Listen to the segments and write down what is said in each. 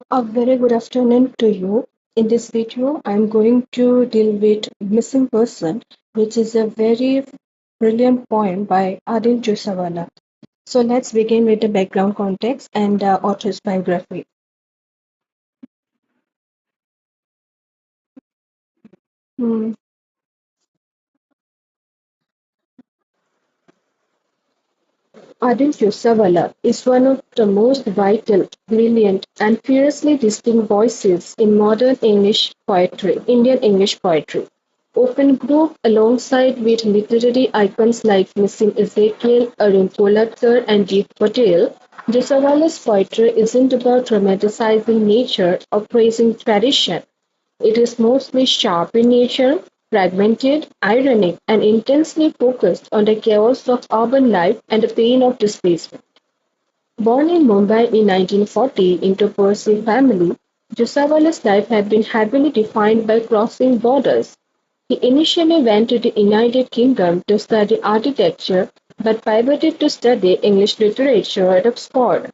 A very good afternoon to you. In this video, I'm going to deal with Missing Person, which is a very brilliant poem by Adil Jussawala. So let's begin with the background context and author's biography. Hmm. Adil Jussawala is one of the most vital, brilliant, and fiercely distinct voices in modern English poetry, Indian English poetry. Often grouped alongside with literary icons like Missing Ezekiel, Arun Polatkar, and Deep Patel, Jussawala's poetry isn't about romanticizing nature or praising tradition. It is mostly sharp in nature, fragmented, ironic, and intensely focused on the chaos of urban life and the pain of displacement. Born in Mumbai in 1940 into a Parsi family, Jusawala's life had been heavily defined by crossing borders. He initially went to the United Kingdom to study architecture but pivoted to study English literature at Oxford.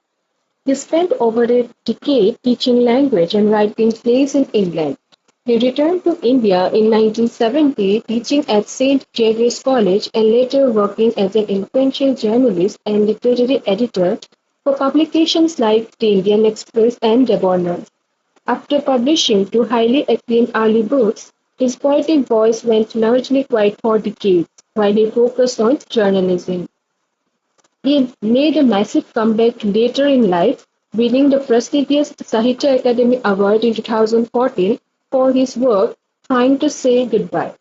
He spent over a decade teaching language and writing plays in England. He returned to India in 1970, teaching at St. Xavier's College and later working as an influential journalist and literary editor for publications like The Indian Express and Debonnaire. After publishing two highly acclaimed early books, his poetic voice went largely quiet for decades, while he focused on journalism. He made a massive comeback later in life, winning the prestigious Sahitya Academy Award in 2014 for his work Trying to Say Goodbye.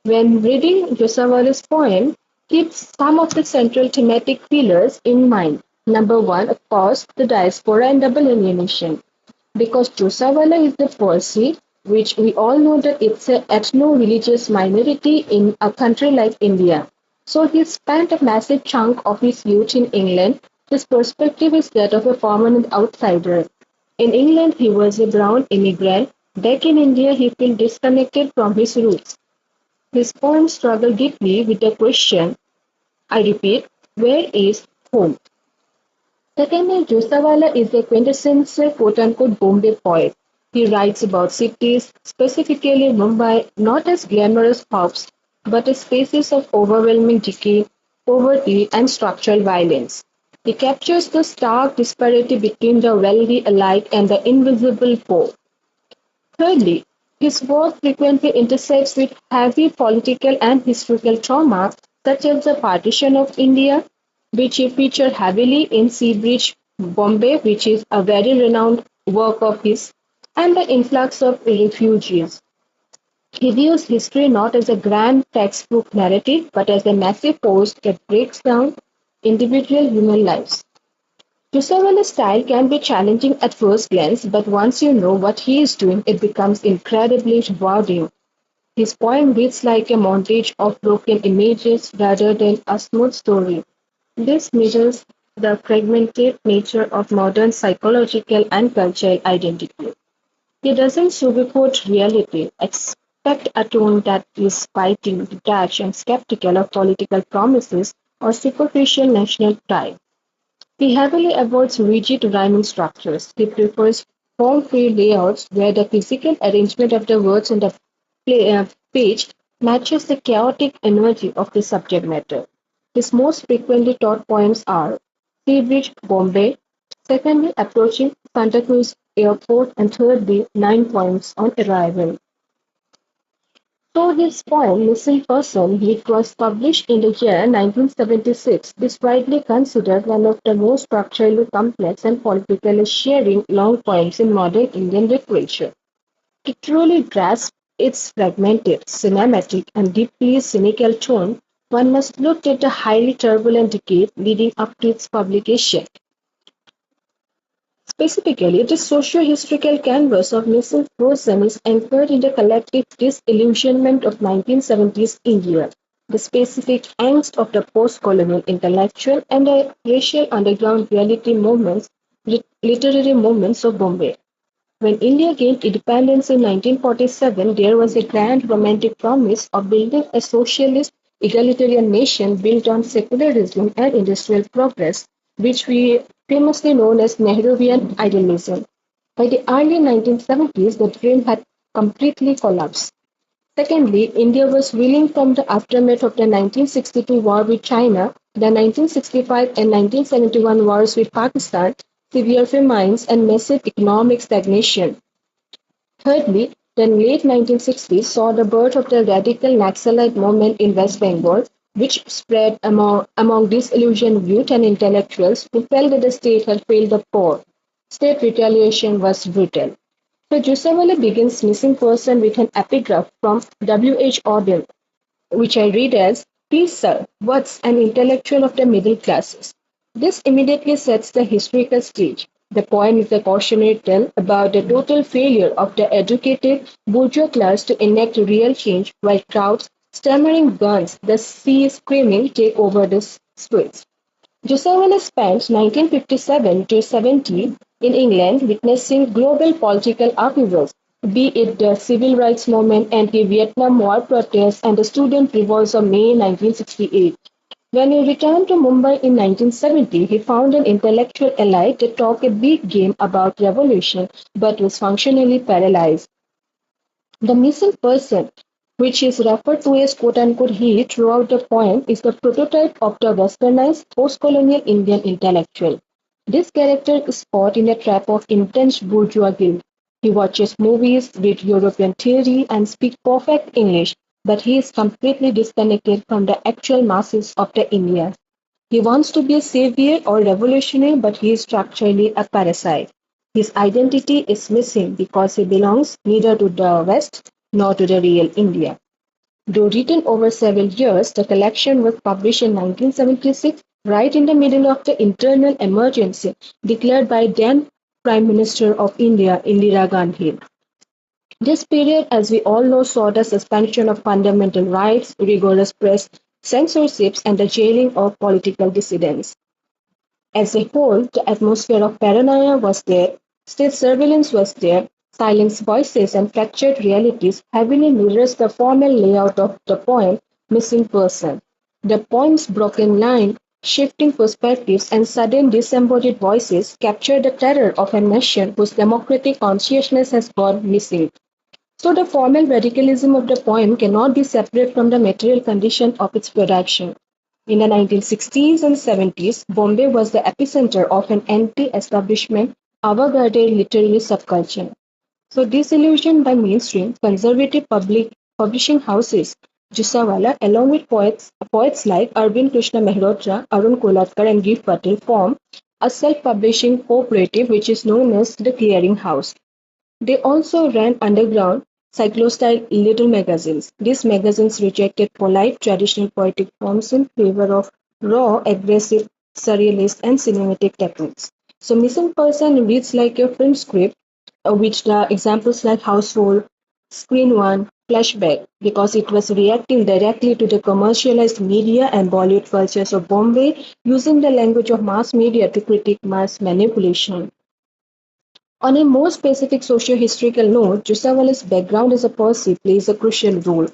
When reading Josawala's poem, keep some of the central thematic pillars in mind. Number one, of course, the diaspora and double alienation. Because Josawala is the Parsi, which we all know that it's an ethno-religious minority in a country like India. So he spent a massive chunk of his youth in England. His perspective is that of a permanent outsider. In England, he was a brown immigrant. Back in India, he felt disconnected from his roots. His poems struggle deeply with the question, I repeat, where is home? Secondly, Josawala is a quintessential quote-unquote Bombay poet. He writes about cities, specifically Mumbai, not as glamorous hubs, but as spaces of overwhelming decay, poverty, and structural violence. He captures the stark disparity between the wealthy alike and the invisible poor. Thirdly, his work frequently intersects with heavy political and historical trauma, such as the partition of India, which he featured heavily in Seabridge, Bombay, which is a very renowned work of his, and the influx of refugees. He views history not as a grand textbook narrative, but as a massive force that breaks down individual human lives. Jusawala's style can be challenging at first glance, but once you know what he is doing, it becomes incredibly rewarding. His poem reads like a montage of broken images rather than a smooth story. This mirrors the fragmented nature of modern psychological and cultural identity. He doesn't sugarcoat reality, expect a tone that is biting, detached, and skeptical of political promises or superficial national pride. He heavily avoids rigid rhyming structures. He prefers form-free layouts where the physical arrangement of the words on the page matches the chaotic energy of the subject matter. His most frequently taught poems are Seabridge, Bombay, secondly, Approaching Santa Cruz Airport, and thirdly, 9 poems on arrival. So his poem "Missing Person", which was published in the year 1976, is widely considered one of the most structurally complex and politically sharing long poems in modern Indian literature. To truly grasp its fragmented, cinematic, and deeply cynical tone, one must look at the highly turbulent decade leading up to its publication. Specifically, this socio-historical canvas of missing person is anchored in the collective disillusionment of 1970s India, the specific angst of the post-colonial intellectual, and the racial underground reality movements, literary movements of Bombay. When India gained independence in 1947, there was a grand romantic promise of building a socialist, egalitarian nation built on secularism and industrial progress, which we famously known as Nehruvian idealism. By the early 1970s, the dream had completely collapsed. Secondly, India was reeling from the aftermath of the 1962 war with China, the 1965 and 1971 wars with Pakistan, severe famines, and massive economic stagnation. Thirdly, the late 1960s saw the birth of the radical Naxalite movement in West Bengal, which spread among disillusioned youth and intellectuals who felt that the state had failed the poor. State retaliation was brutal. So Jussawala begins Missing Person with an epigraph from W. H. Auden, which I read as, "Please, sir, what's an intellectual of the middle classes?" This immediately sets the historical stage. The poem is a cautionary tale about the total failure of the educated bourgeois class to enact real change while crowds, stammering guns, the sea screaming, take over the streets. Jussawala spent 1957 to 70 in England witnessing global political upheavals, be it the civil rights movement, anti-Vietnam War protests, and the student revolts of May 1968. When he returned to Mumbai in 1970, he found an intellectual elite that talked a big game about revolution but was functionally paralyzed. The missing person, which is referred to as quote-unquote he throughout the poem, is the prototype of the westernized post-colonial Indian intellectual. This character is caught in a trap of intense bourgeois guilt. He watches movies, reads European theory, and speaks perfect English, but he is completely disconnected from the actual masses of the India. He wants to be a savior or revolutionary, but he is structurally a parasite. His identity is missing because he belongs neither to the West nor to the real India. Though written over several years, the collection was published in 1976, right in the middle of the internal emergency declared by then Prime Minister of India, Indira Gandhi. This period, as we all know, saw the suspension of fundamental rights, rigorous press censorships, and the jailing of political dissidents. As a whole, the atmosphere of paranoia was there, state surveillance was there, silenced voices and fractured realities heavily mirrors the formal layout of the poem Missing Person. The poem's broken line, shifting perspectives, and sudden disembodied voices capture the terror of a nation whose democratic consciousness has gone missing. So the formal radicalism of the poem cannot be separate from the material condition of its production. In the 1960s and 70s, Bombay was the epicenter of an anti-establishment avant-garde literary subculture. So disillusioned by mainstream conservative publishing houses, Jussawala, along with poets like Arvind Krishna Mehrotra, Arun Kolatkar and Gift Patel, formed a self-publishing cooperative which is known as the Clearing House. They also ran underground, cyclo-style little magazines. These magazines rejected polite traditional poetic forms in favor of raw, aggressive, surrealist, and cinematic techniques. So Missing Person reads like a film script, which the examples like Household, Screen One, Flashback, because it was reacting directly to the commercialized media and Bollywood cultures of Bombay, using the language of mass media to critique mass manipulation. On a more specific socio-historical note, Jusawala's background as a Parsi plays a crucial role.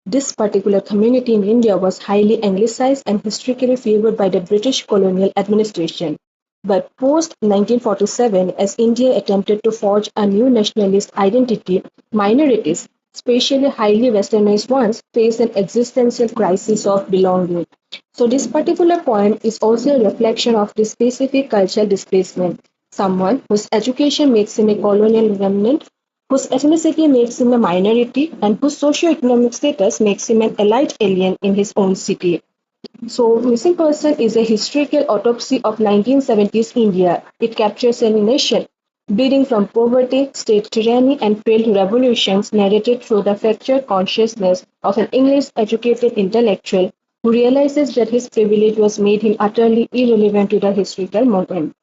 This particular community in India was highly anglicized and historically favored by the British colonial administration. But post 1947, as India attempted to forge a new nationalist identity, minorities, especially highly westernized ones, faced an existential crisis of belonging. So, this particular poem is also a reflection of this specific cultural displacement. Someone whose education makes him a colonial remnant, whose ethnicity makes him a minority, and whose socio-economic status makes him an elite alien in his own city. So, Missing Person is a historical autopsy of 1970s India. It captures a nation bleeding from poverty, state tyranny, and failed revolutions narrated through the fractured consciousness of an English-educated intellectual who realizes that his privilege was made him utterly irrelevant to the historical moment.